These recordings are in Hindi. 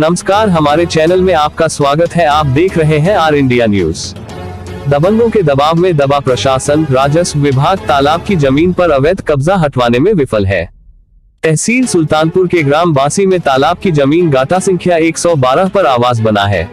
नमस्कार, हमारे चैनल में आपका स्वागत है। आप देख रहे हैं आर इंडिया न्यूज। दबंगों के दबाव में दबा प्रशासन, राजस्व विभाग तालाब की जमीन पर अवैध कब्जा हटवाने में विफल है। तहसील सुल्तानपुर के ग्राम बासी में तालाब की जमीन गाटा संख्या 112 पर आवास बना है।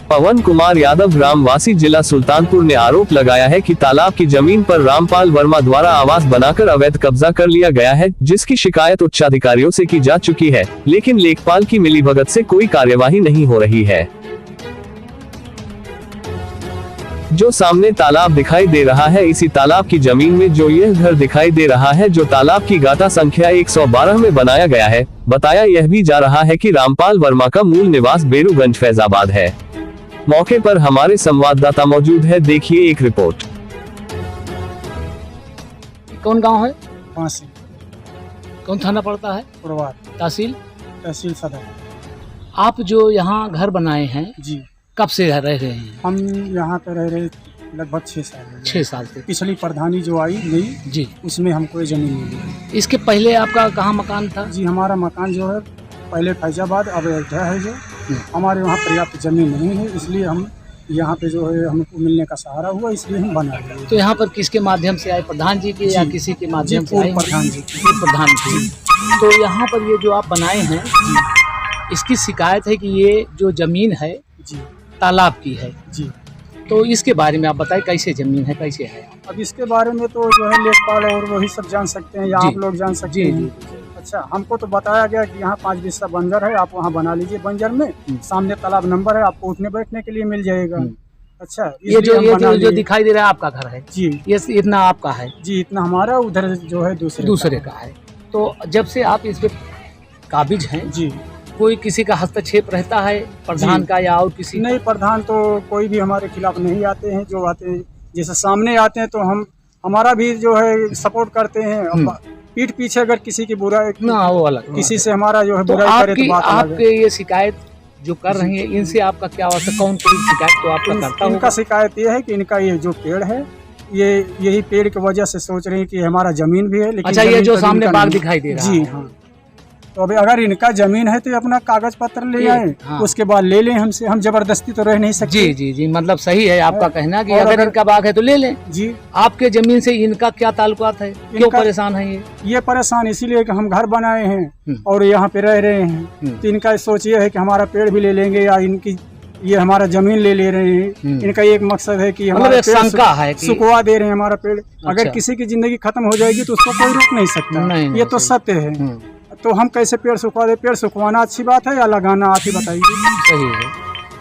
पवन कुमार यादव ग्रामवासी जिला सुल्तानपुर ने आरोप लगाया है कि तालाब की जमीन पर रामपाल वर्मा द्वारा आवास बनाकर अवैध कब्जा कर लिया गया है, जिसकी शिकायत उच्चाधिकारियों से की जा चुकी है, लेकिन लेखपाल की मिलीभगत से कोई कार्यवाही नहीं हो रही है। जो सामने तालाब दिखाई दे रहा है, इसी तालाब की जमीन में जो यह घर दिखाई दे रहा है, जो तालाब की गाटा संख्या 112 में बनाया गया है। बताया यह भी जा रहा है कि रामपाल वर्मा का मूल निवास बेरूगंज फैजाबाद है। मौके पर हमारे संवाददाता मौजूद है, देखिए एक रिपोर्ट। कौन गांव है? बासी। कौन थाना पड़ता है? पुरवार। तहसील सदर। आप जो यहाँ घर बनाए हैं जी, कब से रह रहे हैं? हम यहाँ पे रह रहे लगभग 6 साल हो गए। 6 साल से। पिछली प्रधानी जो आई नई जी, उसमें हमको ये जमीन मिली। इसके पहले आपका कहाँ मकान था? जी, हमारा मकान जो है पहले फैजाबाद, अब अयोध्या है। जो हमारे वहाँ पर्याप्त जमीन नहीं है, इसलिए हम यहाँ पे जो है हमको मिलने का सहारा हुआ, इसलिए हम बना लिए। तो यहाँ पर किसके माध्यम से आए? प्रधान जी के या किसी के माध्यम से आए? प्रधान जी। प्रधान जी। तो यहाँ पर ये जो आप बनाए हैं, इसकी शिकायत है कि ये जो जमीन है जी तालाब की है जी। तो इसके बारे में आप बताएं, कैसे जमीन है, कैसे है? अब इसके बारे में तो जो है लेखपाल और वही सब जान सकते हैं, या जी। आप लोग जान सकते हैं। अच्छा, हमको तो बताया गया कि यहाँ 5 बिस्सा बंजर है, आप वहाँ बना लीजिए। बंजर में सामने तालाब नंबर है, आपको उठने बैठने के लिए मिल जाएगा। अच्छा, ये जो दिखाई दे रहा है आपका घर है जी, ये इतना आपका है? जी, इतना हमारा, उधर जो है दूसरे का है। तो जब से आप इस पे काबिज हैं जी, कोई किसी का हस्तक्षेप रहता है प्रधान का या और किसी? नहीं, प्रधान तो कोई भी हमारे खिलाफ नहीं आते हैं। जो आते हैं जैसे सामने आते हैं तो हम हमारा भी जो है सपोर्ट करते हैं। पीठ पीछे अगर किसी की बुराई ना, वो अलग किसी से हमारा जो है तो बुराई करे तो बात अलग है। आपके ये शिकायत जो कर रही है, इनसे आपका क्या वास्ता? कौन कोई शिकायत तो आपका करता इनका शिकायत ये है कि इनका ये जो पेड़ है, ये यही पेड़ की वजह से सोच रहे हैं कि हमारा जमीन भी है, लेकिन अच्छा, ये जो सामने बाग दिखाई दे रहा है? जी हाँ। तो अभी अगर इनका जमीन है तो अपना कागज पत्र ले आए, हाँ। उसके बाद ले लें हमसे। हम जबरदस्ती तो रह नहीं सकते। जी जी जी, मतलब सही है आपका कहना कि और अगर इनका बाग है तो ले लें। जी, आपके जमीन से इनका क्या ताल्लुकात है? क्यों परेशान है ये परेशान इसीलिए कि हम घर बनाए हैं और यहाँ पे रह रहे हैं। तो इनका सोच ये है कि हमारा पेड़ भी ले लेंगे, या इनकी ये हमारा जमीन ले रहे हैं। इनका एक मकसद है कि हमारा शंका है कि सुखवा दे रहे हैं हमारा पेड़। अच्छा। अगर किसी की जिंदगी खत्म हो जाएगी तो उसको कोई रोक नहीं सकता। ये तो सत्य है। तो हम कैसे पेड़ सुखवा दे? पेड़ सुखवाना अच्छी बात है या लगाना, आप ही बताइए। सही है।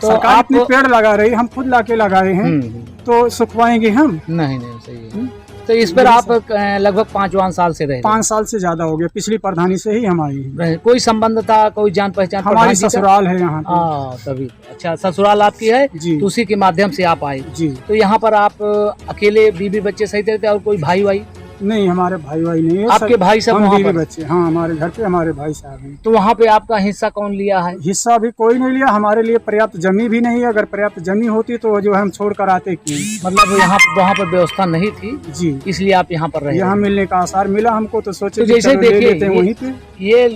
तो सरकार आप इतने पेड़ लगा रही है, हम खुद लाके लगाए हैं, तो सुखवाएंगे हम? नहीं, सही है। तो इस पर आप लगभग 5 साल से रहे? 5 साल से ज्यादा हो गया। पिछली प्रधानी से ही हम आई हैं। कोई संबंध था, कोई जान पहचान? हमारी ससुराल है यहाँ पे। तभी। अच्छा, ससुराल आपकी है जी, तो उसी के माध्यम से आप आए जी। तो यहाँ पर आप अकेले बीवी बच्चे सहित रहते और कोई भाई वाई? नहीं, हमारे भाई नहीं है। आपके भाई सब हम वहाँ बीवी पर? बच्चे, हाँ, हमारे घर पे हमारे भाई साहब हैं। तो वहाँ पे आपका हिस्सा कौन लिया है? हिस्सा भी कोई नहीं लिया। हमारे लिए पर्याप्त जमीन भी नहीं है। अगर पर्याप्त जमीन होती तो जो है हम छोड़ कर आते क्यों? मतलब यहाँ वहाँ पर व्यवस्था नहीं थी जी, इसलिए आप यहाँ पर रहे? यहाँ मिलने का आसार मिला हमको तो सोचे तो जैसे देखिए वहीं पे। ये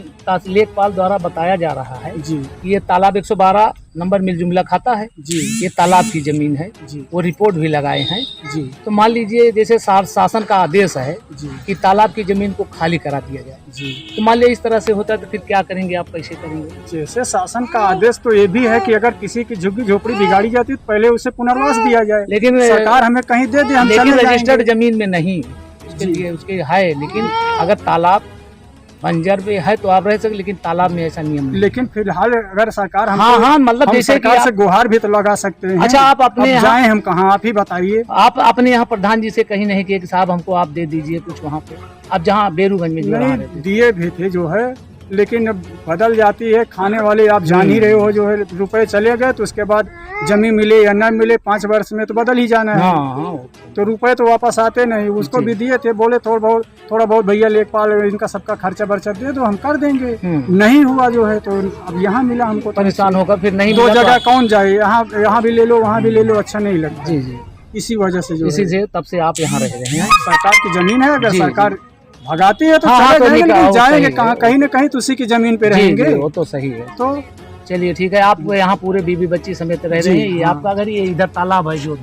लेखपाल द्वारा बताया जा रहा है जी, ये तालाब 112 नंबर मिल जुमला खाता है जी, ये तालाब की जमीन है जी, वो रिपोर्ट भी लगाए हैं जी। तो मान लीजिए जैसे शासन का आदेश है जी, कि तालाब की जमीन को खाली करा दिया जाए, जी। तो मान लीजिए इस तरह से होता है तो फिर क्या करेंगे आप? कैसे करेंगे? जैसे शासन का आदेश तो ये भी है कि अगर किसी की झुग्गी झोपड़ी बिगाड़ी जाती है तो पहले उसे पुनर्वास दिया जाए। लेकिन सरकार हमें कहीं दे दे, हम लेकिन चले रजिस्टर्ड जाएंगे। जमीन में नहीं, उसके लिए उसके है। लेकिन अगर तालाब बंजर पे है तो आप रह सकते, लेकिन तालाब में ऐसा नियम नहीं। लेकिन फिलहाल अगर सरकार हाँ, मतलब जैसे सरकार से गुहार भी तो लगा सकते हैं। अच्छा, आप अपने जाए हम कहाँ, आप ही बताइए। आप अपने यहाँ प्रधान जी से कहीं नहीं कि साहब हमको आप दे दीजिए कुछ वहाँ पे? आप जहाँ बेरूगंज में नहीं, दिए भी थे जो है, लेकिन अब बदल जाती है। खाने वाले आप जान ही रहे हो, जो है रुपए चले गए तो उसके बाद जमीन मिले या न मिले 5 वर्ष में तो बदल ही जाना है। हाँ, तो रुपए तो वापस आते नहीं। उसको भी दिए थे, बोले थोड़ा बहुत भैया लेखपाल इनका सबका खर्चा बर्चा दे तो हम कर देंगे। नहीं हुआ जो है तो अब यहाँ मिला हमको। परेशान होकर फिर नहीं 2 जगह कौन जाए? यहाँ भी ले लो, वहाँ भी ले लो, अच्छा नहीं लगता। जी जी, इसी वजह से जो इसी से तब से आप यहाँ रह रहे हैं। सरकार की जमीन है, अगर सरकार भगाती है तो हाँ, चले तो जाएंगे, निकाल, लेकिन वो जाएंगे सही कहाँ, है। कहीं न कहीं तो उसी की जमीन पे जी, रहेंगे। जी, वो तो सही है। तो चलिए ठीक है, आप यहाँ पूरे बीवी बच्ची समेत रह जी, रहे हैं, ये हाँ। आपका घर, ये इधर तालाब है जो